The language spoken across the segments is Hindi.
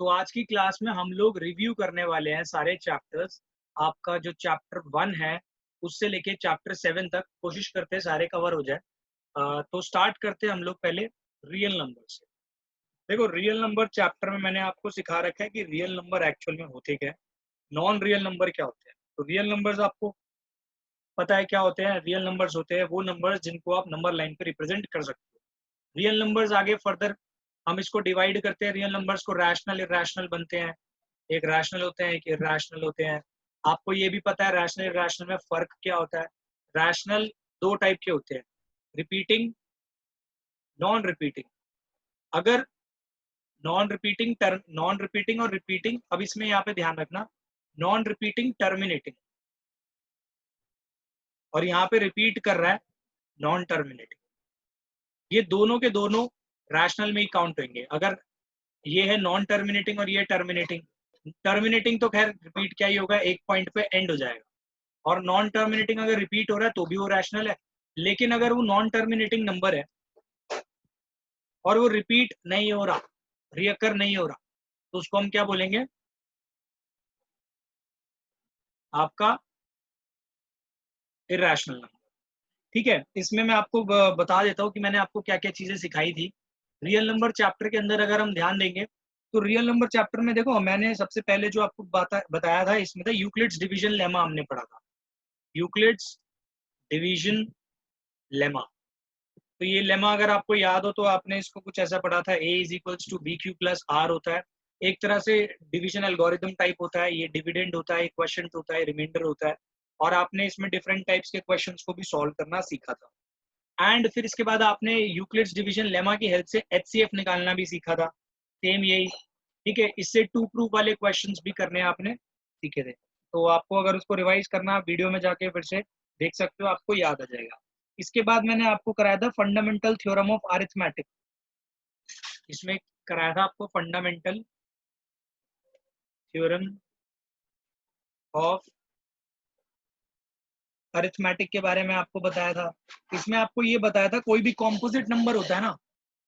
तो आज की क्लास में हम लोग रिव्यू करने वाले हैं सारे चैप्टर्स। आपका जो चैप्टर 1 है उससे लेके चैप्टर 7 तक कोशिश करते हैं सारे कवर हो जाए। तो स्टार्ट करते हैं हम लोग पहले रियल नंबर से। देखो, रियल नंबर चैप्टर में मैंने आपको सिखा रखा है कि रियल नंबर एक्चुअल में होते क्या है, नॉन रियल नंबर क्या होते हैं। तो रियल नंबर्स आपको पता है क्या होते हैं। रियल नंबर्स होते हैं वो नंबर्स जिनको आप नंबर लाइन पे रिप्रेजेंट कर सकते हो। रियल नंबर्स आगे फर्दर हम इसको डिवाइड करते हैं। रियल नंबर्स को रैशनल इरैशनल बनते हैं। एक रैशनल होते हैं, एक इरैशनल होते हैं। आपको ये भी पता है रैशनल इरैशनल में फर्क क्या होता है। रैशनल दो टाइप के होते हैं, रिपीटिंग, नॉन रिपीटिंग। अगर नॉन रिपीटिंग और रिपीटिंग, अब इसमें यहाँ पे ध्यान रखना, नॉन रिपीटिंग टर्मिनेटिंग, और यहाँ पे रिपीट कर रहा है नॉन टर्मिनेटिंग। ये दोनों के दोनों रैशनल में ही काउंट होंगे। अगर ये है नॉन टर्मिनेटिंग और ये टर्मिनेटिंग, टर्मिनेटिंग तो खैर रिपीट क्या ही होगा, एक पॉइंट पे एंड हो जाएगा। और नॉन टर्मिनेटिंग अगर रिपीट हो रहा है तो भी वो रैशनल है। लेकिन अगर वो नॉन टर्मिनेटिंग नंबर है और वो रिपीट नहीं हो रहा, रियकर नहीं हो रहा, तो उसको हम क्या बोलेंगे, आपका इरैशनल नंबर। ठीक है, इसमें मैं आपको बता देता हूँ कि मैंने आपको क्या क्या चीजें सिखाई थी रियल नंबर चैप्टर के अंदर। अगर हम ध्यान देंगे तो रियल नंबर चैप्टर में देखो, मैंने सबसे पहले जो आपको बताया था इसमें था यूक्लिड्स डिवीजन लेमा, हमने पढ़ा था यूक्लिड्स डिवीजन लेमा। तो ये लेमा अगर आपको याद हो तो आपने इसको कुछ ऐसा पढ़ा था, A is equals to B Q plus R होता है। एक तरह से डिवीजन एल्गोरिदम टाइप होता है, ये डिविडेंड होता है, क्वेश्चन होता है, रिमाइंडर होता है। और आपने इसमें डिफरेंट टाइप्स के क्वेश्चंस को भी सॉल्व करना सीखा था। एंड फिर इसके बाद आपने यूक्लिड्स डिवीजन लेमा की हेल्प से एचसीएफ निकालना भी सीखा था, सेम यही। ठीक है, इससे टू प्रूफ वाले क्वेश्चंस भी करने आपने सीखे थे। तो आपको अगर उसको रिवाइज करना, वीडियो में जाके फिर से देख सकते हो, आपको याद आ जाएगा। इसके बाद मैंने आपको कराया था फंडामेंटल थ्योरम ऑफ अरिथमेटिक। इसमें कराया था आपको फंडामेंटल थ्योरम ऑफ अरिथमेटिक के बारे में आपको बताया था। इसमें आपको ये बताया था कोई भी कॉम्पोजिट नंबर होता है ना,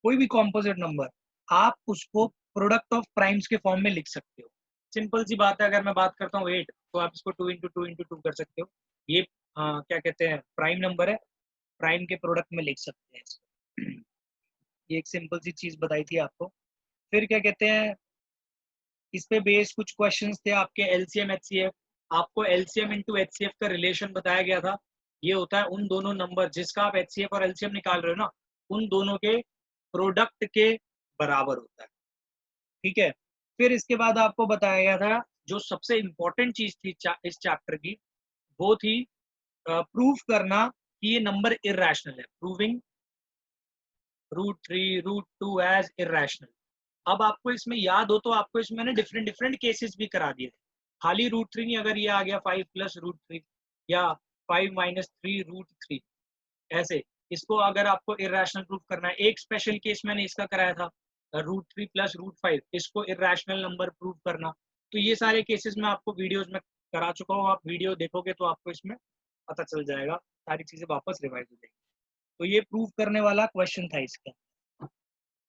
कोई भी कॉम्पोजिट नंबर, आप उसको प्रोडक्ट ऑफ प्राइम्स के फॉर्म में लिख सकते हो। सिंपल सी बात है, अगर मैं बात करता हूँ 8, तो आप इसको 2 × 2 × 2 कर सकते हो। ये क्या कहते हैं, प्राइम नंबर है, प्राइम के प्रोडक्ट में लिख सकते हैं इसको। ये एक सिंपल सी चीज बताई थी आपको। फिर क्या कहते हैं, इस पे बेस कुछ क्वेश्चंस थे आपके एलसीएम एचसीएफ। आपको एलसीएम इंटू एचसीएफ का रिलेशन बताया गया था। ये होता है उन दोनों नंबर जिसका आप एचसीएफ और एलसीएम निकाल रहे हो ना, उन दोनों के प्रोडक्ट के बराबर होता है। ठीक है, फिर इसके बाद आपको बताया गया था जो सबसे इंपॉर्टेंट चीज थी इस चैप्टर की, वो थी प्रूफ करना कि ये नंबर इरैशनल है, प्रूविंग √3 √2 एज इरैशनल। अब आपको इसमें याद हो तो आपको इसमें ना डिफरेंट डिफरेंट केसेस भी करा दिए थे। खाली √3 नहीं, अगर ये आ गया 5 + √3 या 5 - 3 √3, ऐसे इसको अगर आपको इरैशनल प्रूफ करना है। एक स्पेशल केस मैंने इसका कराया था, √3 + √5, इसको इरैशनल नंबर प्रूफ करना। तो ये सारे केसेस मैं आपको वीडियोस में करा चुका हूँ। आप वीडियो देखोगे तो आपको इसमें पता चल जाएगा, सारी चीजें वापस रिवाइज हो जाएगी। तो ये प्रूफ करने वाला क्वेश्चन था इसका,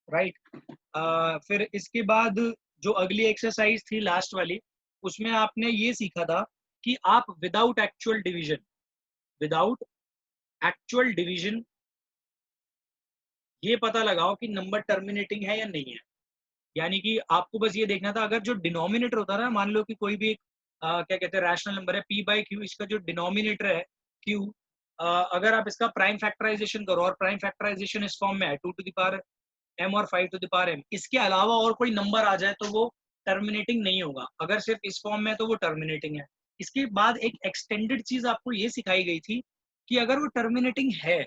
राइट। फिर इसके बाद जो अगली एक्सरसाइज थी लास्ट वाली, उसमें आपने ये सीखा था कि आप विदाउट एक्चुअल डिवीजन ये पता लगाओ कि नंबर टर्मिनेटिंग है या नहीं है। यानी कि आपको बस ये देखना था, अगर जो डिनोमिनेटर होता है ना, मान लो कि कोई भी क्या कहते हैं रैशनल नंबर है p/q, इसका जो डिनोमिनेटर है q, अगर आप इसका प्राइम फैक्टराइजेशन करो, और प्राइम फैक्टराइजेशन इस फॉर्म में है 2m और 5m, इसके अलावा और कोई नंबर आ जाए तो वो टर्मिनेटिंग नहीं होगा। अगर सिर्फ इस फॉर्म में है तो वो टर्मिनेटिंग है। इसके बाद एक एक्सटेंडेड चीज आपको ये सिखाई गई थी कि अगर वो टर्मिनेटिंग है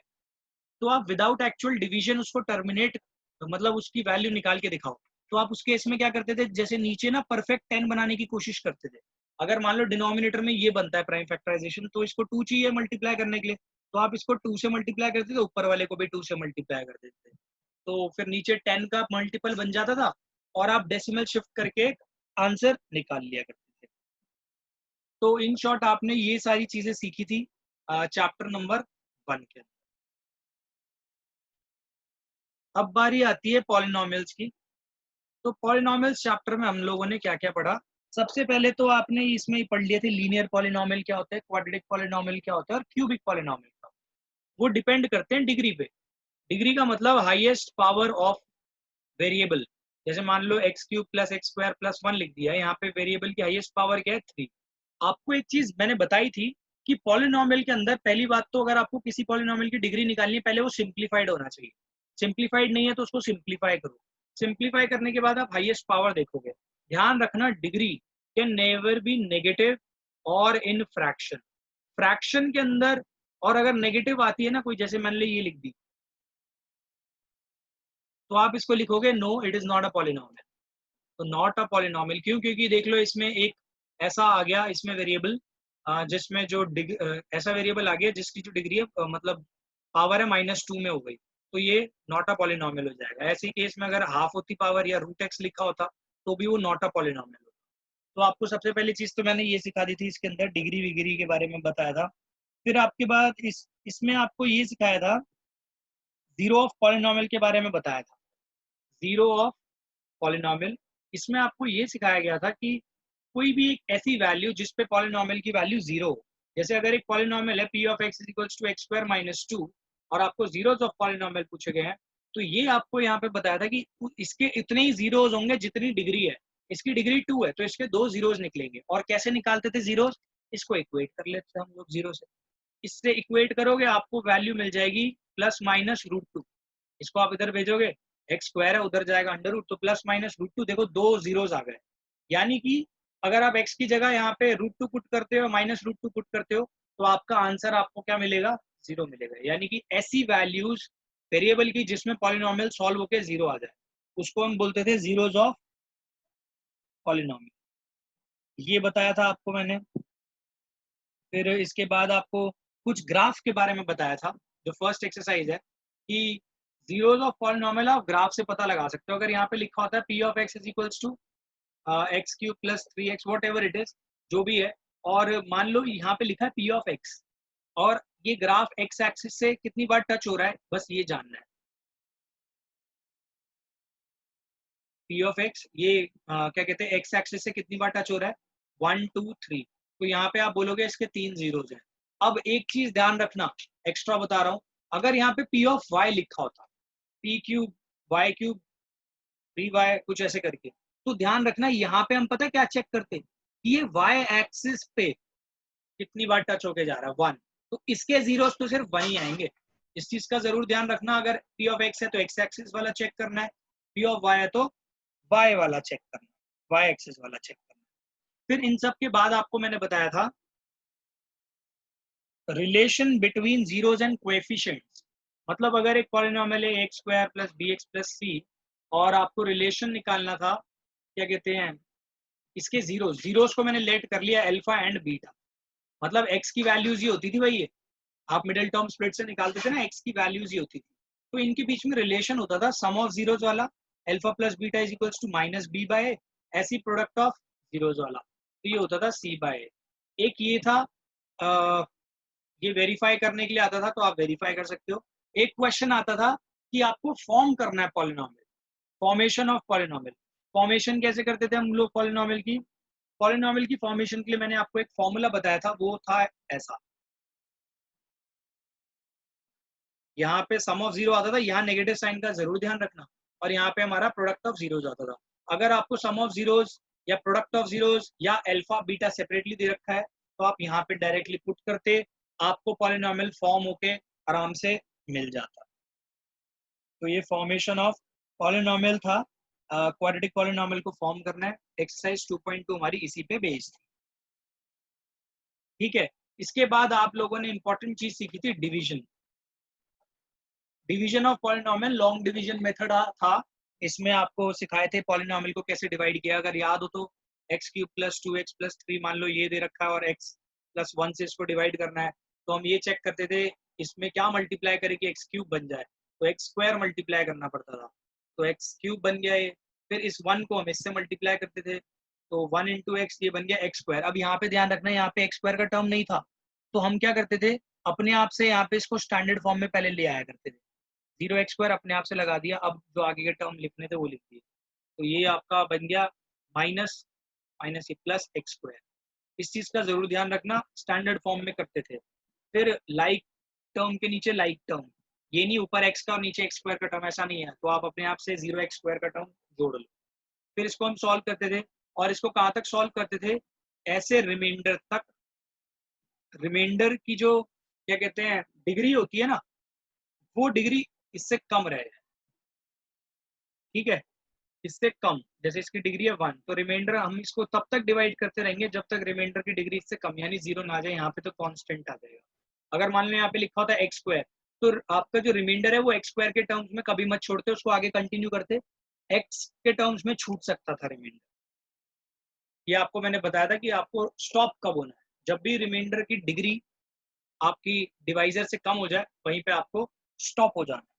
तो आप विदाउट एक्चुअल डिवीजन उसको टर्मिनेट, मतलब उसकी वैल्यू निकाल के दिखाओ। तो आप उस केस में क्या करते थे, जैसे नीचे ना परफेक्ट 10 बनाने की कोशिश करते थे। अगर मान लो डिनोमिनेटर में ये बनता है प्राइम फैक्टराइजेशन, तो इसको 2 चाहिए मल्टीप्लाई करने के लिए, तो आप इसको 2 से मल्टीप्लाई करते थे, ऊपर वाले को भी 2 से मल्टीप्लाई कर देते थे। तो फिर नीचे 10 का मल्टीपल बन जाता था और आप डेसिमल शिफ्ट करके आंसर निकाल लिया करते थे। तो इन शॉर्ट आपने ये सारी चीजें सीखी थी चैप्टर नंबर 1 के। अब बारी आती है पॉलिनोमियल्स की। तो पॉलिनॉमियल्स चैप्टर में हम लोगों ने क्या क्या पढ़ा? सबसे पहले तो आपने इसमें ही पढ़ लिए थे लीनियर पॉलिनॉमियल क्या होता है, क्वाड्रेटिक पॉलिनॉमियल क्या होता है और क्यूबिक पॉलिनॉमियल क्या होता है। वो डिपेंड करते हैं डिग्री पे। डिग्री का मतलब हाईएस्ट पावर ऑफ वेरिएबल। जैसे मान लो x cube plus x square plus 1 लिख दिया है, यहाँ पे वेरिएबल की हाईएस्ट पावर क्या है 3। आपको एक चीज मैंने बताई थी कि पॉलिनॉमियल के अंदर पहली बात तो अगर आपको किसी पॉलिनॉमियल की डिग्री निकालनी है पहले वो सिंप्लीफाइड होना चाहिए। सिंप्लीफाइड नहीं है तो उसको सिंप्लीफाई करो। सिंप्लीफाई करने के बाद आप हाईएस्ट पावर देखोगे। ध्यान रखना degree can never be negative और इन फ्रैक्शन। फ्रैक्शन के अंदर और अगर नेगेटिव आती है ना कोई, जैसे मान ली ये लिख दी, तो आप इसको लिखोगे no it is not a polynomial. तो नॉट अ पॉलिनॉमियल क्यों? क्योंकि देख लो इसमें एक ऐसा आ गया इसमें वेरिएबल जिसमें जो ऐसा वेरिएबल आ गया जिसकी जो डिग्री है मतलब पावर है -2 में हो गई, तो ये नॉट अ पॉलिनॉमियल हो जाएगा। ऐसे केस में अगर हाफ होती पावर या रूट एक्स लिखा होता तो भी वो नॉट अ पॉलिनॉमियल होता। तो आपको सबसे पहली चीज तो मैंने ये सिखा दी थी, इसके अंदर डिग्री विग्री के बारे में बताया था। फिर आपके बाद इसमें आपको ये सिखाया था, जीरो ऑफ पॉलिनॉमियल के बारे में बताया था। जीरो ऑफ पॉलिनॉमियल, इसमें आपको ये सिखाया गया था कि कोई भी एक ऐसी वैल्यू जिस पे पॉलिनॉमियल की वैल्यू जीरो हो। जैसे अगर एक पॉलिनॉमियल है p of x is equals to x square minus 2 और आपको जीरोस ऑफ पॉलिनॉमियल पूछे गए हैं, तो ये आपको यहाँ पे बताया था कि इसके इतने ही जीरोस होंगे जितनी डिग्री है। इसकी डिग्री 2 है तो इसके 2 जीरोस निकलेंगे। और कैसे निकालते थे जीरोस? इसको इक्वेट कर लेते थे हम लोग जीरो से। इससे इक्वेट करोगे आपको वैल्यू मिल जाएगी +-√2। इसको आप इधर भेजोगे, एक्स स्क्वायर है उधर जाएगा अंडर रूट, तो +-√2 देखो 2 जीरोस आ गए। यानी कि अगर आप x की जगह यहाँ पे √2 पुट करते हो -√2 पुट करते हो तो आपका आंसर आपको क्या मिलेगा? 0 मिलेगा। यानी कि ऐसी वैल्यूज वेरिएबल की जिसमें पॉलिनॉमियल सॉल्व होकर 0 आ जाए उसको हम बोलते थे जीरोस ऑफ पॉलिनॉमियल। ये बताया था आपको मैंने। फिर इसके बाद आपको कुछ ग्राफ के बारे में बताया था। जो फर्स्ट एक्सरसाइज है कि जीरोस ऑफ पॉलिनॉमियल आप ग्राफ से पता लगा सकते हो। अगर यहाँ पे लिखा होता है p of x is equals to x cube plus 3x whatever it is, जो भी है, और मान लो यहाँ पे लिखा है पी ऑफ एक्स और ये ग्राफ एक्स एक्सिस से कितनी बार टच हो रहा है, बस ये जानना है। पी ऑफ एक्स ये क्या कहते हैं एक्स एक्सिस से कितनी बार टच हो रहा है? 1 2 3। तो यहाँ पे आप बोलोगे इसके 3 जीरोज हैं। अब एक चीज ध्यान रखना, एक्स्ट्रा बता रहा हूँ, अगर यहाँ पे पी ऑफ वाई लिखा होता, P cube Y cube 3y कुछ ऐसे करके, तो ध्यान रखना यहाँ पे हम पता है क्या चेक करते कि ये वाई एक्सिस पे कितनी बार टच होके जा रहा है 1, तो इसके जीरोस तो सिर्फ 1 ही आएंगे। इस चीज का जरूर ध्यान रखना। अगर पी ऑफ एक्स है तो एक्स एक्सिस वाला चेक करना है, पी ऑफ वाई है तो वाई वाला चेक करना है, वाई एक्सिस वाला चेक करना है। फिर इन सब के बाद आपको मैंने बताया था relation between zeros and coefficients. मतलब अगर एक पॉलिनॉमियल है x square plus b x plus c और आपको रिलेशन निकालना था, क्या कहते हैं, इसके जीरोस, जीरोस को मैंने लेट कर लिया अल्फा एंड बीटा। मतलब एक्स की वैल्यूज ही होती थी भाई, ये आप मिडिल टर्म स्प्लिट से निकालते थे ना, एक्स की वैल्यूज ही होती थी। तो इनके बीच में रिलेशन होता था सम ऑफ जीरोस वाला, alpha plus beta is equals to minus b by a, ऐसी प्रोडक्ट ऑफ जीरोस वाला, तो ये होता था सी बाय ए। एक ये था ये वेरीफाई करने के लिए आता था तो आप वेरीफाई कर सकते हो। एक क्वेश्चन आता था कि आपको फॉर्म करना है polynomial, formation of polynomial. Formation कैसे करते थे हम लोग पॉलिनॉमियल की? पॉलिनॉमियल की फॉर्मेशन के लिए मैंने आपको एक फॉर्मूला बताया था, वो था ऐसा, यहाँ पे सम ऑफ जीरो आता था, यहाँ नेगेटिव साइन का जरूर ध्यान रखना, और यहाँ पे हमारा प्रोडक्ट ऑफ जीरोज आता था। अगर आपको सम ऑफ जीरोज या प्रोडक्ट ऑफ जीरोज या अल्फा बीटा सेपरेटली दे रखा है तो आप यहाँ पे डायरेक्टली पुट करते, आपको पॉलिनॉमियल फॉर्म होके आराम से मिल जाता। तो ये फॉर्मेशन ऑफ पॉलिनॉमियल था, क्वाड्रेटिक पॉलिनॉमियल को फॉर्म करना है। एक्सरसाइज 2.2 हमारी इसी पे बेस्ड थी। ठीक है, इसके बाद आप लोगों ने इंपॉर्टेंट चीज सीखी थी division. Division of polynomial long division method था। इसमें आपको सिखाए थे पॉलिनॉमियल को कैसे डिवाइड किया। अगर याद हो तो x cube plus 2x plus 3 मान लो ये दे रखा है और x प्लस 1 से इसको डिवाइड करना है, तो हम ये चेक करते थे इसमें क्या मल्टीप्लाई करे कि एक्स क्यूब बन जाए, तो एक्स स्क्वायर मल्टीप्लाई करना पड़ता था, तो एक्स क्यूब बन गया ये। फिर इस 1 को हम इससे मल्टीप्लाई करते थे तो 1 इंटू एक्स, ये बन गया एक्स स्क्वायर। अब यहाँ पे ध्यान रखना, यहाँ पे एक्स स्क्वायर का टर्म नहीं था, तो हम क्या करते थे अपने आप से यहाँ पे इसको स्टैंडर्ड फॉर्म में पहले ले आया करते थे। 0x स्क्वायर अपने आप से लगा दिया, अब जो आगे के टर्म लिखने थे वो लिख दिए। तो ये आपका बन गया माइनस माइनस ये प्लस एक्स स्क्वायर। इस चीज का जरूर ध्यान रखना, स्टैंडर्ड फॉर्म में करते थे। फिर लाइक टर्म के नीचे लाइक टर्म, ये नहीं ऊपर एक्स का और नीचे एक्स स्क्वायर का टर्म, ऐसा नहीं है, तो आप अपने आप से 0x स्क्वायर का टर्म जोड़ लो। फिर इसको हम सॉल्व करते थे, और इसको कहाँ तक सॉल्व करते थे, ऐसे रिमाइंडर तक। रिमाइंडर की जो क्या कहते हैं डिग्री होती है ना, वो डिग्री इससे कम रहे, ठीक है, इससे कम। जैसे इसकी डिग्री है 1, तो रिमाइंडर हम इसको तब तक डिवाइड करते रहेंगे जब तक रिमाइंडर की डिग्री इससे कम, यानी 0 ना आ जाए यहाँ पे, तो कांस्टेंट आ जाएगा। अगर मान लो यहाँ पे लिखा होता है एक्स स्क्वायर, तो आपका जो रिमाइंडर है वो एक्स स्क्वायर के टर्म्स में कभी मत छोड़ते, उसको आगे कंटिन्यू करते, एक्स के टर्म्स में छूट सकता था रिमाइंडर। ये आपको मैंने बताया था कि आपको स्टॉप कब होना है, जब भी रिमाइंडर की डिग्री आपकी डिवाइजर से कम हो जाए वहीं पे आपको स्टॉप हो जाना है,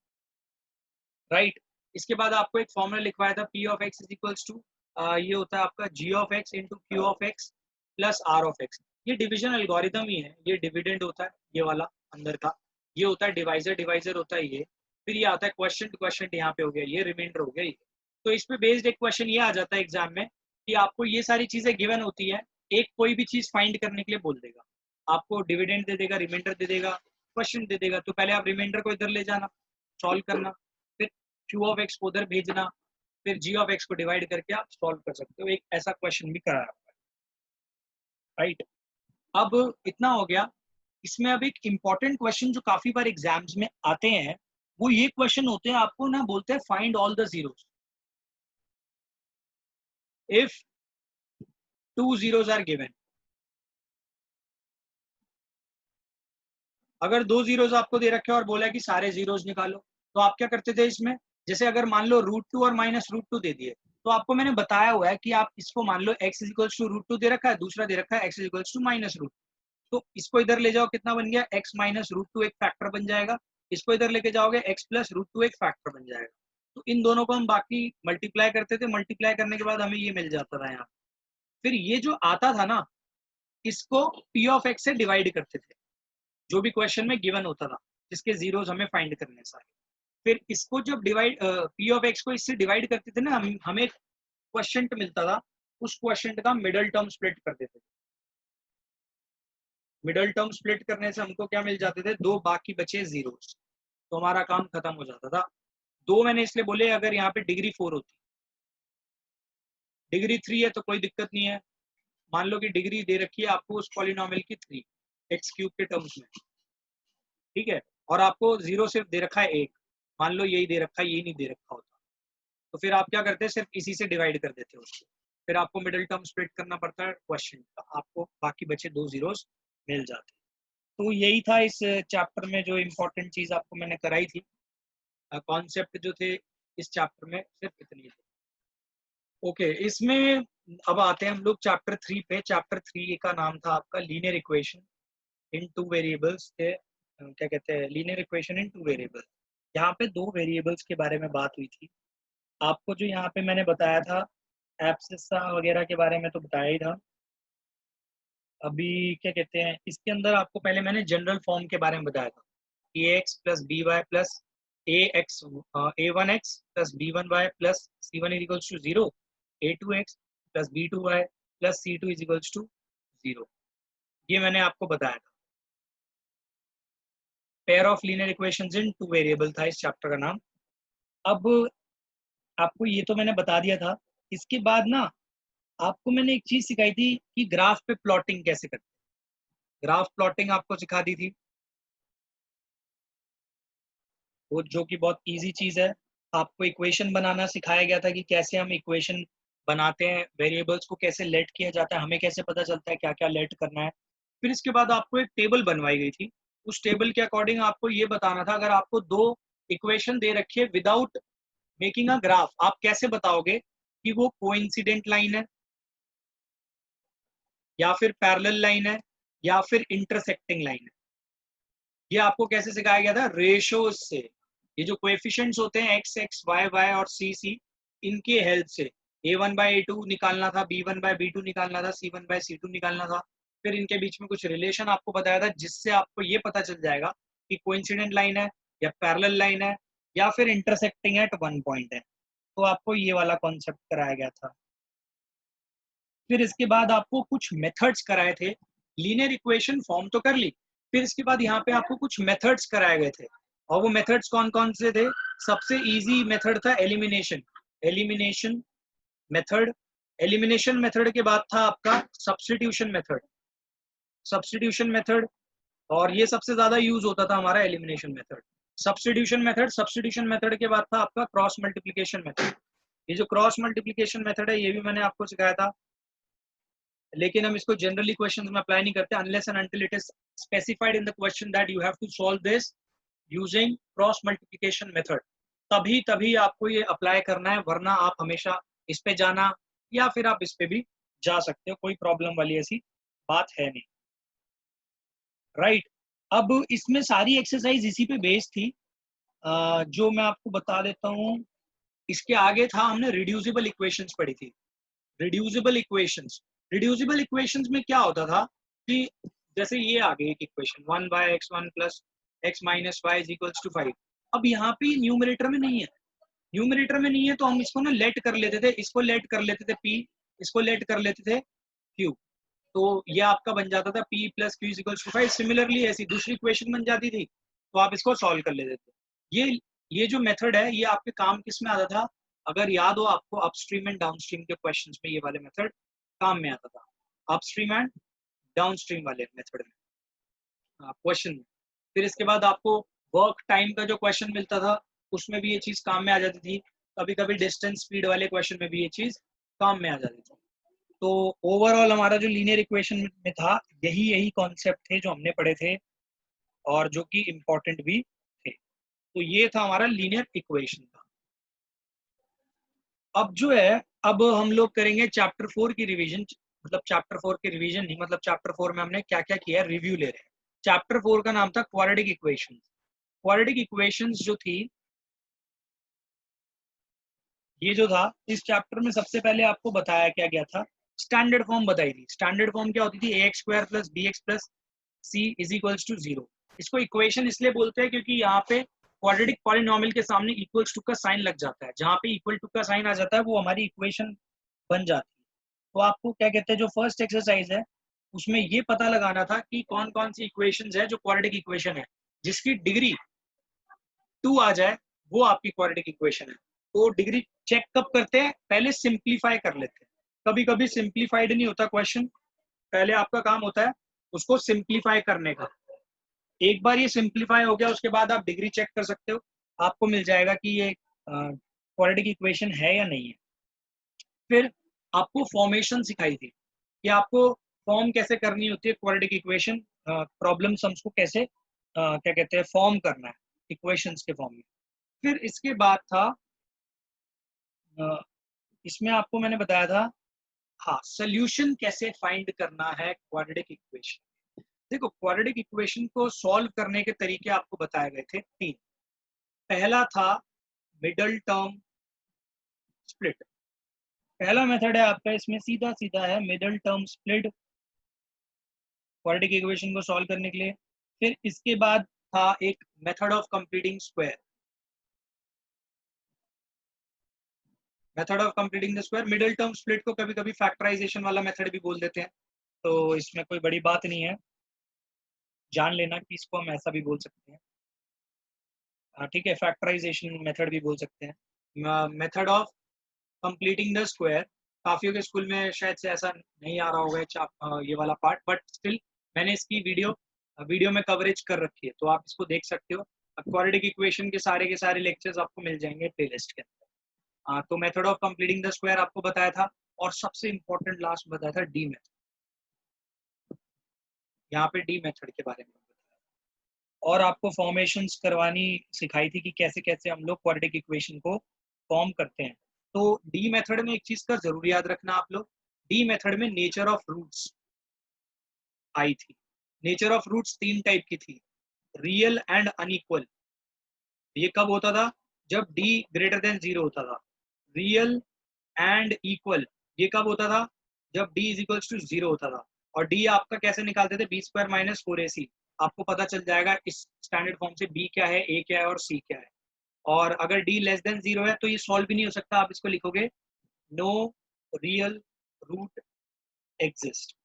राइट। इसके बाद आपको एक फॉर्मूला लिखवाया था, p of x is equals to, ये होता है आपका g of x into q of x plus r of x. ये डिविजन एल्गोरिथम ही है, ये डिविडेंड होता है ये वाला अंदर का, ये होता है डिवाइजर, डिवाइजर होता है ये, फिर ये आता है क्वेश्चन टू क्वेश्चन, यहाँ पे हो गया ये रिमाइंडर हो गया ये। तो इस पे बेस्ड एक क्वेश्चन ये आ जाता है एग्जाम में कि आपको ये सारी चीजें गिवन होती है, एक कोई भी चीज फाइंड करने के लिए बोल देगा, आपको डिविडेंड दे देगा, रिमाइंडर दे देगा, क्वेश्चन दे देगा, तो पहले आप रिमाइंडर को इधर ले जाना, सॉल्व करना, फिर क्यू ऑफ एक्स को उधर भेजना, फिर जी ऑफ एक्स को डिवाइड करके आप सॉल्व कर सकते हो। एक ऐसा क्वेश्चन भी कराया हुआ है, राइट। अब इतना हो गया। इसमें अब एक इम्पॉर्टेंट क्वेश्चन जो काफी बार एग्जाम्स में आते हैं, वो ये क्वेश्चन होते हैं, आपको ना बोलते हैं find all the zeros if 2 zeros are given. अगर 2 जीरोस आपको दे रखे और बोला है कि सारे जीरोस निकालो, तो आप क्या करते थे इसमें, जैसे अगर मान लो √2 और -√2 दे दिए, तो आपको मैंने बताया हुआ है कि आप इसको मान लो x इक्वल्स टू √2 दे रखा है, दूसरा दे रखा है x इक्वल्स टू -√2, तो इसको इधर ले जाओ, कितना बन गया, x -√2 एक फैक्टर बन जाएगा, इसको इधर लेके जाओगे x + √2 एक फैक्टर बन जाएगा। तो इन दोनों को हम बाकी मल्टीप्लाई करते थे, मल्टीप्लाई करने के बाद हमें ये मिल जाता था यहाँ। फिर ये जो आता था ना, इसको p ऑफ x से डिवाइड करते थे, जो भी क्वेश्चन में गिवन होता था, जिसके जीरोस हमें फाइंड करने सारे। फिर इसको जब डिवाइड पी ऑफ एक्स को इससे डिवाइड करते थे ना, हमें क्वेश्चन मिलता था, उस क्वेश्चन का मिडल टर्म स्प्लिट कर देते थे। मिडल टर्म स्प्लिट करने से हमको क्या मिल जाते थे, 2 बाकी बचे जीरोस, तो हमारा काम खत्म हो जाता था। 2 मैंने इसलिए बोले, अगर यहाँ पे डिग्री 4 होती, डिग्री 3 है तो कोई दिक्कत नहीं है। मान लो कि डिग्री दे रखी है आपको उस पॉलिनोमियल की 3 x³ के टर्म्स में, ठीक है, और आपको जीरो सिर्फ दे रखा है 1, मान लो यही दे रखा है, ये नहीं दे रखा होता, तो फिर आप क्या करते हैं, सिर्फ इसी से डिवाइड कर देते हो उसको, फिर आपको मिडिल टर्म स्प्लिट करना पड़ता है क्वेश्चन का, आपको बाकी बचे 2 जीरोस मिल जाते हैं। तो यही था इस चैप्टर में जो इम्पोर्टेंट चीज आपको मैंने कराई थी, कॉन्सेप्ट जो थे इस चैप्टर में सिर्फ इतनी थी। ओके, इसमें अब आते हैं हम लोग चैप्टर 3 पे। चैप्टर 3 का नाम था आपका लीनियर इक्वेशन इन 2 वेरिएबल्स के, क्या कहते हैं, लीनियर इक्वेशन इन 2 वेरिएबल्स। यहाँ पे 2 वेरिएबल्स के बारे में बात हुई थी। आपको जो यहाँ पे मैंने बताया था एब्सिस्सा वगैरह के बारे में तो बताया ही था। अभी क्या कहते हैं, इसके अंदर आपको पहले मैंने जनरल फॉर्म के बारे में बताया था, ax + by + a1x + b1y + c1 = 0, a2x + b2y + c2 = 0, ये मैंने आपको बताया था। Pair of linear equations in 2 variable था इस चैप्टर का नाम। अब आपको ये तो मैंने बता दिया था। इसके बाद ना आपको मैंने एक चीज सिखाई थी कि ग्राफ पे प्लॉटिंग कैसे करते हैं। ग्राफ प्लॉटिंग आपको सिखा दी थी, वो जो कि बहुत इजी चीज है। आपको इक्वेशन बनाना सिखाया गया था कि कैसे हम इक्वेशन बनाते हैं, वेरिएबल्स को कैसे लेट किया जाता है, हमें कैसे पता चलता है क्या क्या लेट करना है। फिर इसके बाद आपको एक टेबल बनवाई गई थी, उस टेबल के अकॉर्डिंग आपको ये बताना था, अगर आपको 2 इक्वेशन दे रखी है विदाउट मेकिंग अ ग्राफ, आप कैसे बताओगे कि वो कोइंसिडेंट लाइन है या फिर पैरेलल लाइन है या फिर इंटरसेक्टिंग लाइन है। ये आपको कैसे सिखाया गया था, रेशोज से। ये जो कोएफिशिएंट्स होते हैं x x y y और c c, इनके हेल्प से a1/a2 निकालना था, b1/b2 निकालना था, c1/c2 निकालना था। फिर इनके बीच में कुछ रिलेशन आपको बताया था, जिससे आपको ये पता चल जाएगा कि कोइंसिडेंट लाइन है या पैरेलल लाइन है या फिर इंटरसेक्टिंग एट वन पॉइंट है। तो आपको ये वाला कॉन्सेप्ट कराया गया था। फिर इसके बाद आपको कुछ मेथड्स कराए थे। लीनियर इक्वेशन फॉर्म तो कर ली, फिर इसके बाद यहाँ पे आपको कुछ मेथड्स कराए गए थे, और वो मेथड्स कौन कौन से थे? सबसे इजी मेथड था elimination, elimination method. Elimination method के बाद था आपका सब्स्टिट्यूशन मेथड, सब्स्टिट्यूशन मेथड, और ये सबसे ज्यादा यूज होता था हमारा एलिमिनेशन मेथड। सब्स्टिट्यूशन मेथड के बाद था आपका क्रॉस मल्टीप्लिकेशन मेथड। ये जो क्रॉस मल्टीप्लिकेशन मेथड है ये भी मैंने आपको सिखाया था, लेकिन हम इसको जनरली क्वेश्चंस में अप्लाई नहीं करते unless and until it is specified in the question that you have to solve this using cross multiplication method. तभी तभी आपको ये अप्लाई करना है, वरना आप हमेशा इस पे जाना या फिर आप इस पे भी जा सकते हो, कोई प्रॉब्लम वाली ऐसी बात है नहीं। राइट, अब इसमें सारी एक्सरसाइज इसी पे बेस्ड थी। जो मैं आपको बता देता हूँ, इसके आगे था हमने रिड्यूसिबल इक्वेशंस पढ़ी थी। रिड्यूसिबल इक्वेशंस, रिड्यूसिबल इक्वेशंस में क्या होता था कि जैसे ये आ गई एक equation 1/x1 plus x minus y is equals to 5। अब यहाँ पे न्यूमरेटर में नहीं है, न्यूमरेटर में नहीं है तो हम इसको ना लेट कर लेते थे, इसको लेट कर लेते थे p, इसको लेट कर लेते थे q, तो ये आपका बन जाता था p plus q is equals to 5। Similarly ऐसी दूसरी इक्वेशन बन जाती थी तो आप इसको सॉल्व कर लेते थे। ये जो मेथड है ये आपके काम किस में आता था? अगर याद हो आपको, अपस्ट्रीम एंड डाउनस्ट्रीम के क्वेश्चंस में ये वाले मेथड काम में आता था, अपस्ट्रीम एंड डाउनस्ट्रीम वाले मेथड में क्वेश्चन में। फिर इसके बाद आपको वर्क टाइम का जो क्वेश्चन मिलता था उसमें भी ये चीज काम में आ जाती थी, कभी कभी डिस्टेंस स्पीड वाले क्वेश्चन में भी ये चीज काम में आ जाती थी। तो ओवरऑल हमारा जो लीनियर इक्वेशन में था यही यही कॉन्सेप्ट थे जो हमने पढ़े थे और जो कि इम्पोर्टेंट भी थे। तो ये था हमारा लीनियर इक्वेशन का। अब जो है, अब हम लोग करेंगे चैप्टर 4 की रिवीजन, मतलब चैप्टर 4 की रिवीजन नहीं, मतलब चैप्टर 4 में हमने क्या क्या किया है रिव्यू ले रहे हैं। चैप्टर 4 का नाम था क्वाड्रेटिक इक्वेशंस। क्वाड्रेटिक इक्वेशंस जो थी, ये जो था इस चैप्टर में सबसे पहले आपको बताया क्या गया था, स्टैंडर्ड फॉर्म बताई थी। स्टैंडर्ड फॉर्म क्या होती थी? ax square plus bx plus c is equals to 0। इसको इक्वेशन इसलिए बोलते हैं क्योंकि यहाँ पे क्वाड्रेटिक पॉलिनोमियल के सामने इक्वल्स टू का साइन लग जाता है, जहाँ पे इक्वल टू का साइन आ जाता है वो हमारी इक्वेशन बन जाती है। तो आपको क्या कहते हैं, जो फर्स्ट एक्सरसाइज है उसमें ये पता लगाना था कि कौन कौन सी इक्वेशंस है जो क्वाड्रेटिक इक्वेशन है जिसकी डिग्री 2 आ जाए, वो आपकी क्वाड्रेटिक इक्वेशन है। तो डिग्री चेक कब करते हैं? पहले सिंप्लीफाई कर लेते हैं। कभी कभी सिंप्लीफाइड नहीं होता क्वेश्चन, पहले आपका काम होता है उसको सिंप्लीफाई करने का। एक बार ये सिंप्लीफाई हो गया उसके बाद आप डिग्री चेक कर सकते हो, आपको मिल जाएगा कि ये क्वाड्रेटिक इक्वेशन है या नहीं है। फिर आपको फॉर्मेशन सिखाई थी कि आपको फॉर्म कैसे करनी होती है क्वाड्रेटिक इक्वेशन, प्रॉब्लम सम्स को कैसे क्या कहते हैं फॉर्म करना है इक्वेशंस के फॉर्म में। फिर इसके बाद था इसमें आपको मैंने बताया था, हाँ, सोल्यूशन कैसे फाइंड करना है क्वाड्रेटिक इक्वेशन। देखो, क्वाड्रेटिक इक्वेशन को सॉल्व करने के तरीके आपको बताए गए थे 3। पहला था मिडल टर्म स्प्लिट। पहला मेथड है आपका, इसमें सीधा सीधा है middle term split quadratic equation को सॉल्व करने के लिए। फिर इसके बाद था एक method of completing square, method of completing the square. Middle term split को कभी कभी फैक्टराइजेशन वाला मेथड भी बोल देते हैं, तो इसमें कोई बड़ी बात नहीं है, जान लेना कि इसको हम ऐसा भी बोल सकते हैं। ठीक है, फैक्टराइजेशन मेथड भी बोल सकते हैं। Method of completing the square, काफियों के स्कूल में शायद से ऐसा नहीं आ रहा होगा ये वाला पार्ट, बट स्टिल मैंने इसकी वीडियो में कवरेज कर रखी है, तो आप इसको देख सकते हो। क्वाड्रेटिक इक्वेशन के सारे लेक्चर्स आपको मिल जाएंगे प्लेलिस्ट के अंदर। तो method of completing the square आपको बताया था, और सबसे इंपॉर्टेंट लास्ट में बताया था डी मेथड। यहाँ पे डी मेथड के बारे में बताया, और आपको फॉर्मेशंस करवानी सिखाई थी कि कैसे कैसे हम लोग क्वाड्रेटिक इक्वेशन को फॉर्म करते हैं। तो डी मेथड में एक चीज का जरूर याद रखना आप लोग, डी मेथड में नेचर ऑफ रूट्स आई थी। नेचर ऑफ रूट्स 3 टाइप की थी, रियल एंड अनइक्वल। ये कब होता था? जब d ग्रेटर देन 0 होता था। रियल एंड इक्वल, ये कब होता था? जब d इज इक्वल्स टू 0 होता था। और d आपका कैसे निकालते थे? b square minus 4ac। आपको पता चल जाएगा इस स्टैंडर्ड फॉर्म से b क्या है, a क्या है और c क्या है। और अगर d लेस देन 0 है तो ये सॉल्व भी नहीं हो सकता, आप इसको लिखोगे नो रियल रूट एग्जिस्ट।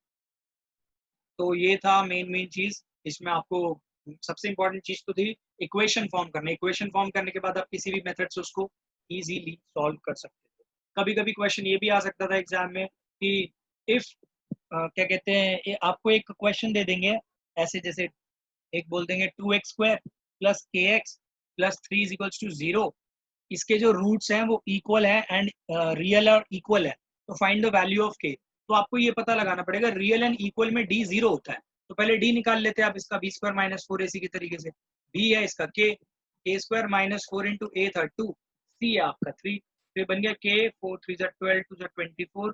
तो ये था मेन चीज, इसमें आपको सबसे इंपॉर्टेंट चीज तो थी इक्वेशन फॉर्म करना। इक्वेशन फॉर्म करने के बाद आप किसी भी मेथड से उसको इजीली सॉल्व कर सकते थे। कभी कभी क्वेश्चन ये भी आ सकता था एग्जाम में कि इफ क्या कहते हैं, आपको एक क्वेश्चन दे देंगे ऐसे, जैसे एक बोल देंगे 2x² plus kx plus 3 is equals to 0, इसके जो रूट्स हैं वो इक्वल है एंड रियल और इक्वल है, तो फाइंड द वैल्यू ऑफ के। तो आपको ये पता लगाना पड़ेगा रियल एंड इक्वल में डी 0 होता है, तो पहले डी निकाल लेते हैं आप, इसका b स्क्वायर माइनस 4ac के तरीके से, b है इसका k स्क्वायर माइनस 4 इंटू ए था 2, c है आपका 3, फिर बन गया k 4 3 12 2 24,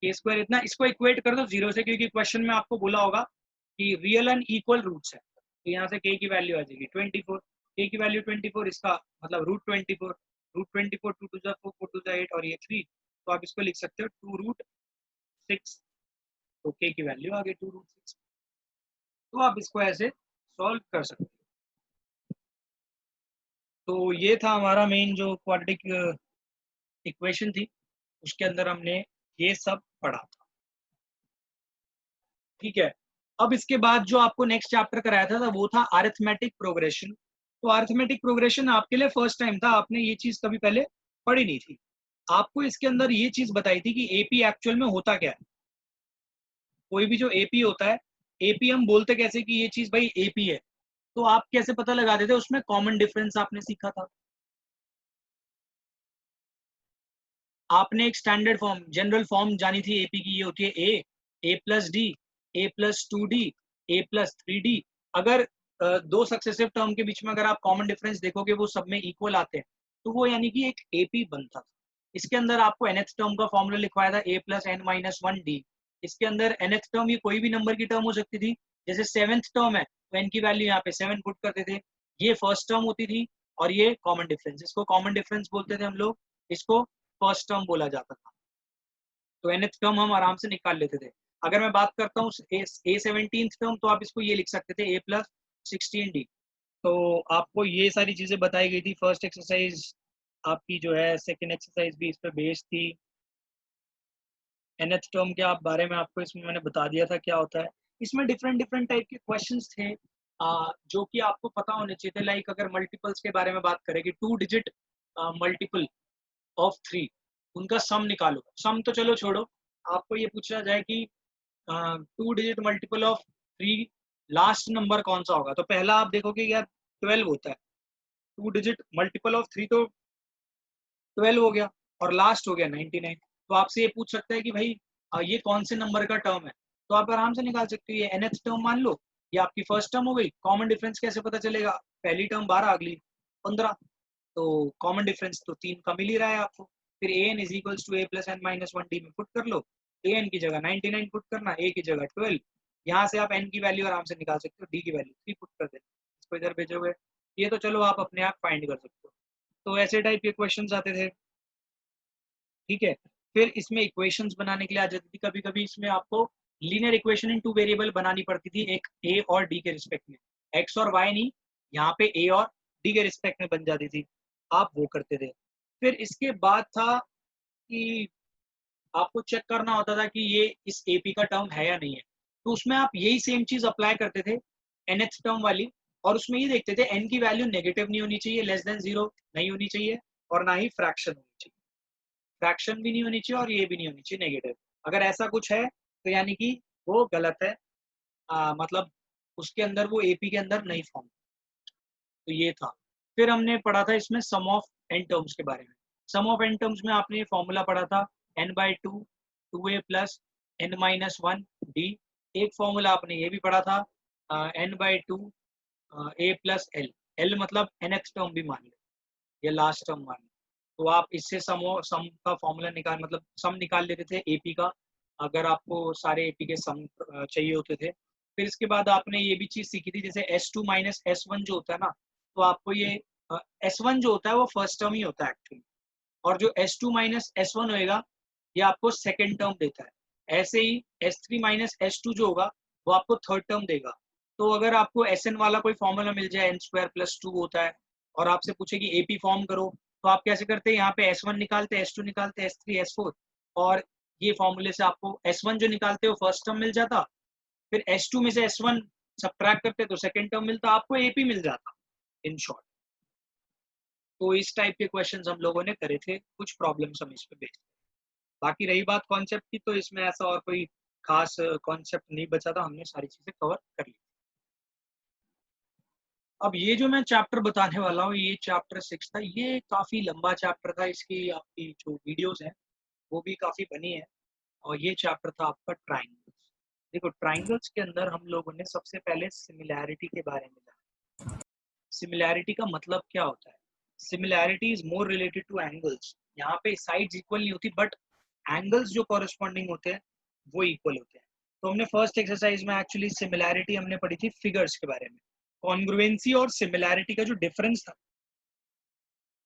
k स्क्वायर इतना, इसको इक्वेट कर दो 0 से, क्योंकि क्वेश्चन में आपको बोला होगा कि रियल एंड इक्वल रूट्स है, तो यहाँ से k की वैल्यू आ जाएगी 24, k की वैल्यू 24, इसका मतलब रूट 24, रूट 24 2 टू 4 4 टू 8 और ये 3, तो आप इसको लिख सकते हो 2 रूट 6, तो k की वैल्यू आ गई 2 रूट 6, तो आप इसको ऐसे सॉल्व कर सकते हो। तो ये था हमारा मेन जो क्वाड्रेटिक इक्वेशन थी, उसके अंदर हमने ये सब पढ़ा था। ठीक है, अब इसके बाद जो आपको नेक्स्ट चैप्टर कराया था वो था अरिथमेटिक प्रोग्रेशन। तो अरिथमेटिक प्रोग्रेशन आपके लिए फर्स्ट टाइम था, आपने ये चीज कभी पहले पढ़ी नहीं थी। आपको इसके अंदर ये चीज बताई थी कि एपी एक्चुअल में होता क्या है। कोई भी जो एपी होता है, एपी हम बोलते कैसे कि ये चीज भाई एपी है, तो आप कैसे पता लगा देते, उसमें कॉमन डिफरेंस आपने सीखा था। आपने एक स्टैंडर्ड फॉर्म, जनरल फॉर्म जानी थी एपी की, ये होती है ए प्लस डी, ए प्लस 2d, ए प्लस 3d। अगर दो सक्सेसिव टर्म के बीच में अगर आप कॉमन डिफरेंस देखोगे वो सब में इक्वल आते हैं, तो वो यानी कि एक एपी बनता था। इसके अंदर आपको nth टर्म का फॉर्मूला लिखवाया था a plus n minus 1d। इसके अंदर nth टर्म ये कोई भी नंबर की टर्म हो सकती थी, जैसे 7th टर्म है तो n की वैल्यू यहाँ पे 7 पुट करते थे, ये फर्स्ट टर्म होती थी, और ये कॉमन डिफरेंस, इसको कॉमन डिफरेंस बोलते थे हम लोग, इसको फर्स्ट टर्म बोला जाता था। तो nth टर्म हम आराम से निकाल लेते थे। अगर मैं बात करता हूँ A17th टर्म, तो आप इसको ये लिख सकते थे a प्लस 16d। तो आपको ये सारी चीजें बताई गई थी। फर्स्ट एक्सरसाइज आपकी जो है, सेकेंड एक्सरसाइज भी इस पर बेस्ड थी। nth टर्म के आप बारे में आपको इसमें मैंने बता दिया था क्या होता है। इसमें डिफरेंट डिफरेंट टाइप के क्वेश्चंस थे जो कि आपको पता होने चाहिए थे। लाइक अगर मल्टीपल्स के बारे में बात करें कि 2 डिजिट मल्टीपल ऑफ 3, उनका सम निकालो। सम तो चलो छोड़ो, आपको ये पूछा जाए कि 2 digit multiple of 3 last number कौन सा होगा, तो पहला आप देखोगे यार 12 होता है। 2 डिजिट मल्टीपल ऑफ 3 तो 12 हो गया, और लास्ट हो गया 99। तो आपसे ये पूछ सकता है कि भाई ये कौन से नंबर का टर्म है, तो आप आराम से निकाल सकते हो। ये nth टर्म मान लो, ये आपकी फर्स्ट टर्म हो गई। कॉमन डिफरेंस कैसे पता चलेगा, पहली टर्म 12 अगली 15, तो कॉमन डिफरेंस तो 3 का मिल ही रहा है आपको। फिर an is equals to a plus n minus 1d में पुट कर लो, an की जगह 99 पुट करना, a की जगह 12, यहाँ से आप n की वैल्यू आराम से निकाल सकते हो, d की वैल्यू 3 पुट कर देना, इसको इधर भेजोगे। ये तो चलो आप अपने आप फाइंड कर सकते हो। तो ऐसे टाइप के क्वेश्चंस आते थे। ठीक है, फिर इसमें इक्वेशंस बनाने के लिए आ जाती थी कभी कभी, इसमें आपको लीनियर इक्वेशन इन 2 वेरिएबल बनानी पड़ती थी, एक a और d के रिस्पेक्ट में, x और y नहीं, यहाँ पे a और d के रिस्पेक्ट में बन जाती थी, आप वो करते थे। फिर इसके बाद था कि आपको चेक करना होता था कि ये इस AP का टर्म है या नहीं है, तो उसमें आप यही सेम चीज अप्लाई करते थे nth टर्म वाली, और उसमें ये देखते थे n की वैल्यू नेगेटिव नहीं होनी चाहिए, लेस देन 0 नहीं होनी चाहिए, और ना ही फ्रैक्शन होनी चाहिए। फ्रैक्शन भी नहीं होनी चाहिए और ये भी नहीं होनी चाहिए नेगेटिव। अगर ऐसा कुछ है तो यानी कि वो गलत है, मतलब उसके अंदर वो AP के अंदर नहीं फॉर्म। तो ये था। फिर हमने पढ़ा था इसमें सम ऑफ एन टर्म्स के बारे में। सम ऑफ एन टर्म्स में आपने ये फॉर्मूला पढ़ा था n/2 2a plus n minus 1d। एक फॉर्मूला आपने ये भी पढ़ा था n/2 a प्लस l मतलब nth टर्म भी मान लो, ये लास्ट टर्म मान लो। तो आप इससे सम का फॉर्मूला निकाल, मतलब सम निकाल लेते थे AP का, अगर आपको सारे AP के सम चाहिए होते थे। फिर इसके बाद आपने ये भी चीज सीखी थी, जैसे S2 माइनस S1 जो होता है ना, तो आपको ये S1 जो होता है वो फर्स्ट टर्म ही होता है एक्चुअली, और जो S2 माइनस S1 होएगा ये आपको सेकेंड टर्म देता है। ऐसे ही S3 माइनस S2 जो होगा वो आपको थर्ड टर्म देगा। तो अगर आपको Sn वाला कोई फॉर्मूला मिल जाए, n² + 2 होता है, और आपसे पूछे कि AP फॉर्म करो, तो आप कैसे करते हैं, यहाँ पे S1 निकालते, S2 निकालते, S3, S4, और ये फॉर्मूले से आपको S1 जो निकालते हो फर्स्ट टर्म मिल जाता, फिर S2 में से S1 सब्ट्रैक्ट करते तो सेकंड टर्म मिलता, आपको AP मिल जाता इन शॉर्ट। तो इस टाइप के क्वेश्चंस हम लोगों ने करे थे, कुछ प्रॉब्लम्स हम इस पे बेस्ड। बाकी रही बात कॉन्सेप्ट की, तो इसमें ऐसा और कोई खास कॉन्सेप्ट नहीं बचा था, हमने सारी चीजें कवर कर ली। अब ये जो मैं चैप्टर बताने वाला हूँ, ये चैप्टर 6 था, ये काफी लंबा चैप्टर था, इसकी आपकी जो वीडियोस हैं वो भी काफी बनी है, और ये चैप्टर था आपका ट्राइंगल्स। देखो ट्राइंगल्स के अंदर हम लोगों ने सबसे पहले सिमिलैरिटी के बारे में जाना। सिमिलैरिटी का मतलब क्या होता है? Similarity is more related two angles. यहाँ पे साइड्स इक्वल नहीं होती, बट एंगल्स जो कॉरेस्पॉन्डिंग होते हैं वो इक्वल होते हैं। तो हमने फर्स्ट एक्सरसाइज में एक्चुअली सिमिलैरिटी हमने पढ़ी थी फिगर्स के बारे में। कॉन्ग्रुएंसी और सिमिलैरिटी का जो डिफरेंस था,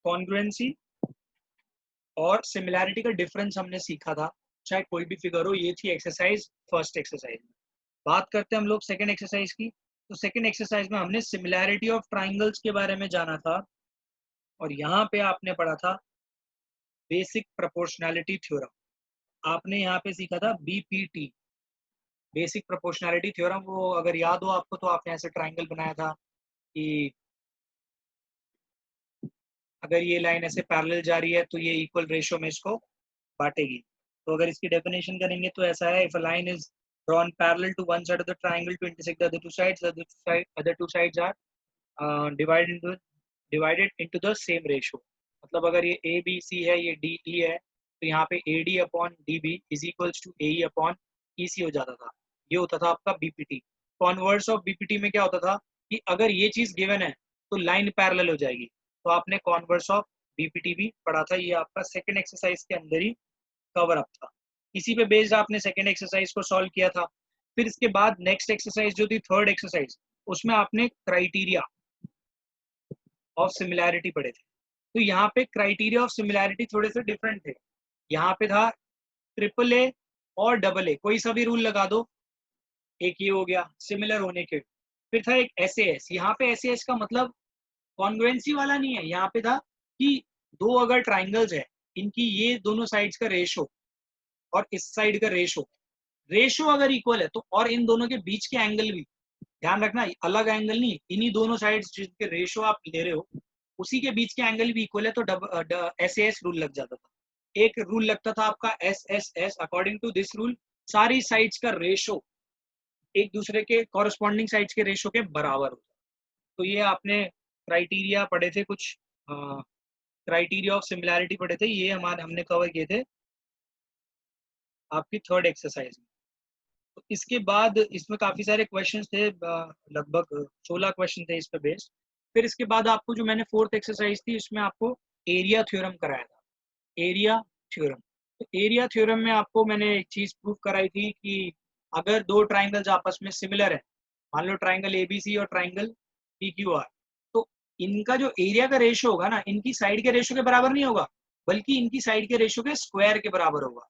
कॉन्ग्रुएंसी और सिमिलैरिटी का डिफरेंस हमने सीखा था, चाहे कोई भी फिगर हो। ये थी एक्सरसाइज फर्स्ट एक्सरसाइज में। बात करते हैं हम लोग सेकंड एक्सरसाइज की। तो सेकंड एक्सरसाइज में हमने सिमिलैरिटी ऑफ ट्राइंगल्स के बारे में जाना था, और यहाँ पे आपने पढ़ा था बेसिक प्रोपोर्शनैलिटी थ्योरम। आपने यहाँ पे सीखा था BPT, बेसिक प्रोपोर्शनैलिटी थ्योरम। वो अगर याद हो आपको, तो आपने ऐसे ट्राइंगल बनाया था कि अगर ये लाइन ऐसे पैरेलल जा रही है तो ये इक्वल रेशियो में इसको बांटेगी। तो अगर इसकी डेफिनेशन करेंगे तो ऐसा है, if a line is drawn parallel to one side of the triangle to intersect the other two sides, other two sides are divided into the same ratio. मतलब अगर ये ABC है, ये DE है, तो यहाँ पे AD upon DB is equals to AE upon EC हो जाता था। ये होता था आपका BPT। कॉन्वर्स ऑफ BPT में क्या होता था कि अगर ये चीज गिवन है तो लाइन पैरेलल हो जाएगी। तो आपने कॉन्वर्स ऑफ BPT भी पढ़ा था, ये आपका सेकंड एक्सरसाइज के अंदर ही कवर अप था। इसी पे बेस्ड आपने सेकंड एक्सरसाइज को सॉल्व किया था। फिर इसके बाद नेक्स्ट एक्सरसाइज जो थी थर्ड एक्सरसाइज, उसमें आपने क्राइटेरिया ऑफ सिमिलैरिटी पढ़े थे। तो यहाँ पे क्राइटेरिया ऑफ सिमिलैरिटी थोड़े से डिफरेंट थे। यहाँ पे था AAA और AA, कोई सा भी रूल लगा दो, एक ये हो गया सिमिलर होने के। फिर था एक SAS। यहाँ पे SAS का मतलब कॉन्ग्रुएंसी वाला नहीं है, यहाँ पे था कि दो अगर ट्राइंगल्स है, इनकी ये दोनों साइड्स का रेशो और इस साइड का रेशो अगर इक्वल है तो, और इन दोनों के बीच के एंगल भी, ध्यान रखना अलग एंगल नहीं, इन्हीं दोनों साइड्स जिनके रेशो आप ले रहे हो उसी के बीच के एंगल भी इक्वल है, तो SAS रूल लग जाता था। एक रूल लगता था आपका SSS। According to this rule सारी साइड्स का रेशो एक दूसरे के कॉरेस्पॉन्डिंग साइड्स के रेशो के बराबर होता। तो ये आपने क्राइटेरिया पढ़े थे कुछ, क्राइटेरिया ऑफ सिमिलैरिटी पढ़े थे, ये हमने कवर किए थे आपकी थर्ड एक्सरसाइज में। तो इसके बाद इसमें काफी सारे क्वेश्चंस थे, लगभग 16 क्वेश्चन थे इस पे बेस्ड। फिर इसके बाद आपको जो मैंने फोर्थ एक्सरसाइज थी, उसमें आपको एरिया थ्योरम कराया था। एरिया थ्योरम, तो एरिया थ्योरम में आपको मैंने एक चीज प्रूव कराई थी कि अगर दो ट्राइंगल्स आपस में सिमिलर है, मान लो ट्राइंगल ABC और ट्राइंगल PQR, तो इनका जो एरिया का रेशियो होगा ना, इनकी साइड के रेशियो के बराबर नहीं होगा, बल्कि इनकी साइड के रेशियो के स्क्वायर के बराबर होगा,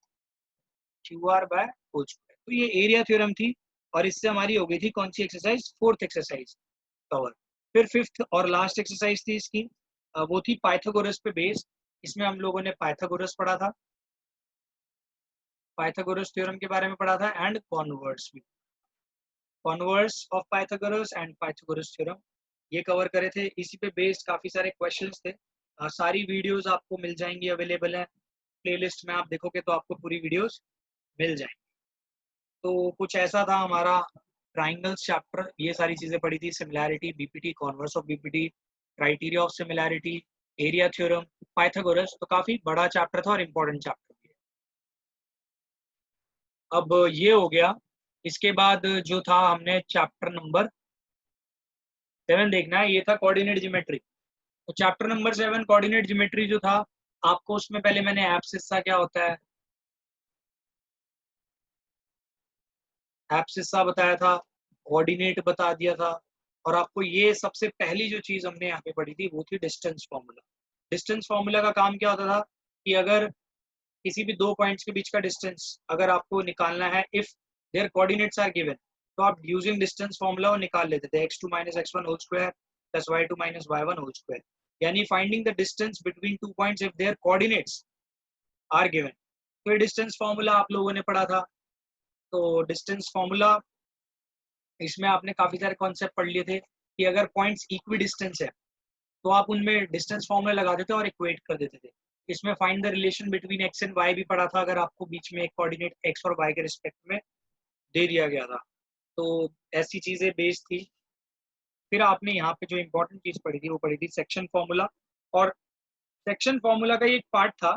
QR बाय होल स्क्वायर। तो ये एरिया थ्योरम थी, और इससे हमारी हो गई थी कौन सी एक्सरसाइज, फोर्थ एक्सरसाइज कवर। फिर फिफ्थ और लास्ट एक्सरसाइज थी इसकी, वो थी पाइथागोरस पे बेस्ड। इसमें हम लोगों ने पाइथागोरस पढ़ा था, पाइथागोरस थ्योरम के बारे में पढ़ा था, एंड कॉन्वर्स भी, converse of Pythagoras and Pythagoras theorem ये कवर करे थे। इसी पे बेस्ड काफी सारे क्वेश्चंस थे। सारी वीडियोस आपको मिल जाएंगी, अवेलेबल है प्लेलिस्ट में, आप देखोगे तो आपको पूरी वीडियोस मिल जाएंगी। तो कुछ ऐसा था हमारा ट्राइंगल्स चैप्टर, ये सारी चीजें पढ़ी थी, similarity, BPT, converse of BPT, criteria of similarity, area theorem, Pythagoras. तो काफी बड़ा चैप्टर था और इम्पोर्टेंट चैप्टर भी है। अब ये हो गया। इसके बाद जो था, हमने चैप्टर नंबर 7 देखना है, ये था कोऑर्डिनेट ज्योमेट्री। तो चैप्टर नंबर 7 कोऑर्डिनेट ज्योमेट्री जो था, आपको उसमें पहले मैंने एब्सिस्सा क्या होता है, एब्सिस्सा बताया था, कोऑर्डिनेट बता दिया था, और आपको ये सबसे पहली जो चीज हमने यहाँ पे पढ़ी थी वो थी डिस्टेंस फॉर्मूला। डिस्टेंस फॉर्मूला का काम क्या होता था कि अगर किसी भी दो पॉइंट्स के बीच का डिस्टेंस अगर आपको निकालना है, if their coordinates are given, तो आप यूजिंग डिस्टेंस फॉर्मूला वो निकाल लेते थे, x2 - x1 whole square plus y2 - y1 whole square. यानी finding the distance between 2 points if their coordinates are given. तो ये डिस्टेंस फॉर्मूला आप लोगों ने पढ़ा था। तो डिस्टेंस फॉर्मूला, इसमें आपने काफी सारे कॉन्सेप्ट पढ़ लिए थे कि अगर पॉइंट्स इक्वी डिस्टेंस है तो आप उनमें डिस्टेंस फॉर्मूला लगा देते और इक्वेट कर देते थे। इसमें find the relation between x and y भी पढ़ा था, अगर आपको बीच में एक कोऑर्डिनेट एक्स और वाई के रिस्पेक्ट में दे दिया गया था। तो ऐसी चीजें बेस्ड थी। फिर आपने यहाँ पे जो इम्पोर्टेंट चीज पढ़ी थी वो पढ़ी थी सेक्शन फॉर्मूला, और सेक्शन फॉर्मूला का एक पार्ट था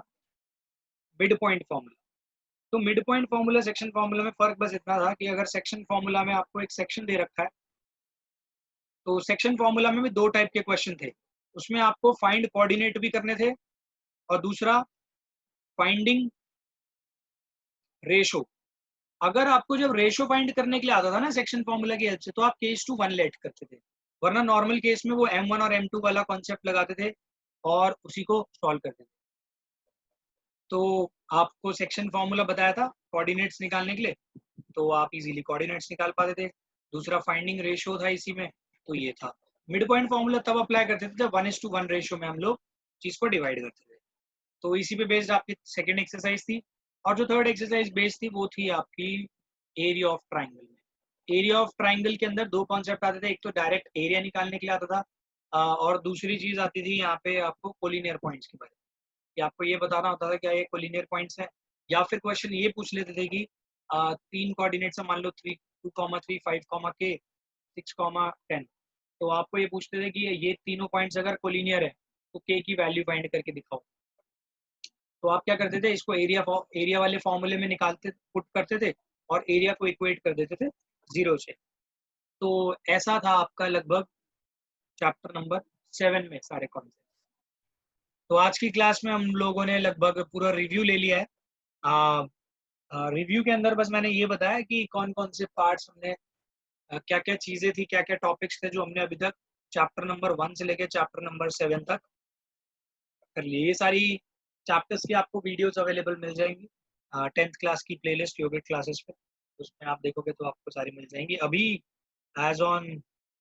मिड पॉइंट फॉर्मूला। तो mid point formula section formula में फर्क बस इतना था कि अगर सेक्शन फॉर्मूला में आपको एक सेक्शन दे रखा है, तो सेक्शन फॉर्मूला में भी 2 टाइप के क्वेश्चन थे। उसमें आपको फाइंड कोऑर्डिनेट भी करने थे और दूसरा फाइंडिंग रेशो। अगर आपको जब रेशो फाइंड करने के लिए आता था ना सेक्शन फॉर्मूला की हेल्प से, तो आप केस टू 1 लेट करते थे, वरना नॉर्मल केस में वो M1 और M2 वाला कॉन्सेप्ट लगाते थे और उसी को सॉल्व करते थे। तो आपको सेक्शन फॉर्मूला बताया था कोऑर्डिनेट्स निकालने के लिए, तो आप इजीली कोऑर्डिनेट्स निकाल पाते थे। दूसरा फाइंडिंग रेशियो था इसी में, तो ये था। मिड पॉइंट फॉर्मूला तब अप्लाई करते थे जब 1:1 रेशियो में हम लोग चीज को डिवाइड करते थे। तो इसी पे बेस्ड आपकी सेकंड एक्सरसाइज थी। और जो थर्ड एक्सरसाइज बेस्ड थी वो थी आपकी एरिया ऑफ ट्राइंगल में। एरिया ऑफ ट्राइंगल के अंदर 2 कॉन्सेप्ट आते थे, एक तो डायरेक्ट एरिया निकालने के लिए आता था, और दूसरी चीज आती थी यहाँ पे आपको कोलिनियर पॉइंट्स के बारे में, कि आपको ये बताना होता था क्या ये कोलिनियर पॉइंट्स हैं, या फिर क्वेश्चन ये पूछ लेते थे कि 3 कोऑर्डिनेट्स मान लो 3, 2,3, 5, K, 6, 10, तो आपको ये पूछते थे कि ये तीनों पॉइंट्स अगर कोलिनियर है तो K की वैल्यू फाइंड करके दिखाओ। तो आप क्या करते थे, इसको एरिया वाले फॉर्मूले में निकालते पुट करते थे और एरिया को इक्वेट कर देते थे 0 से। तो ऐसा था आपका लगभग चैप्टर नंबर 7 में सारे कॉन्सेप्ट। तो आज की क्लास में हम लोगों ने लगभग पूरा रिव्यू ले लिया है। रिव्यू के अंदर बस मैंने ये बताया कि कौन कौन से पार्ट्स हमने, क्या क्या चीजें थी, क्या क्या टॉपिक्स थे जो हमने अभी तक चैप्टर नंबर 1 से लेकर चैप्टर नंबर 7 तक कर लिए। ये सारी चैप्टर्स की आपको वीडियोस अवेलेबल मिल जाएंगी 10th क्लास की प्लेलिस्ट योगिक क्लासेस पे, उसमें आप देखोगे तो आपको सारी मिल जाएंगी। अभी एज ऑन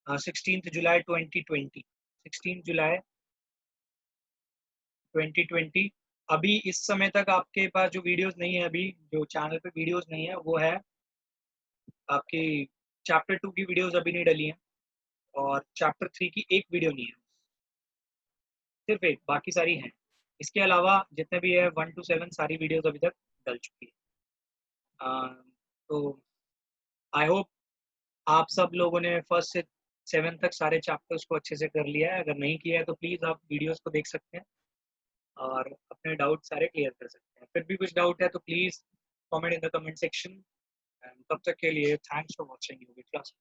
16 जुलाई 2020, 16 जुलाई 2020, अभी इस समय तक आपके पास जो वीडियोस नहीं है, अभी जो चैनल पे वीडियोस नहीं है वो है आपकी चैप्टर 2 की वीडियोस अभी नहीं डली है, और चैप्टर 3 की एक वीडियो नहीं है, सिर्फ एक, बाकी सारी हैं। इसके अलावा जितने भी है 1 to 7 सारी वीडियोस अभी तक डल चुकी है। तो आई होप आप सब लोगों ने फर्स्ट से 7 तक सारे चैप्टर्स को अच्छे से कर लिया है। अगर नहीं किया है तो प्लीज़ आप वीडियोस को देख सकते हैं और अपने डाउट सारे क्लियर कर सकते हैं। फिर भी कुछ डाउट है तो please comment in the comment section. तब तक के लिए thanks for watching yogic classes.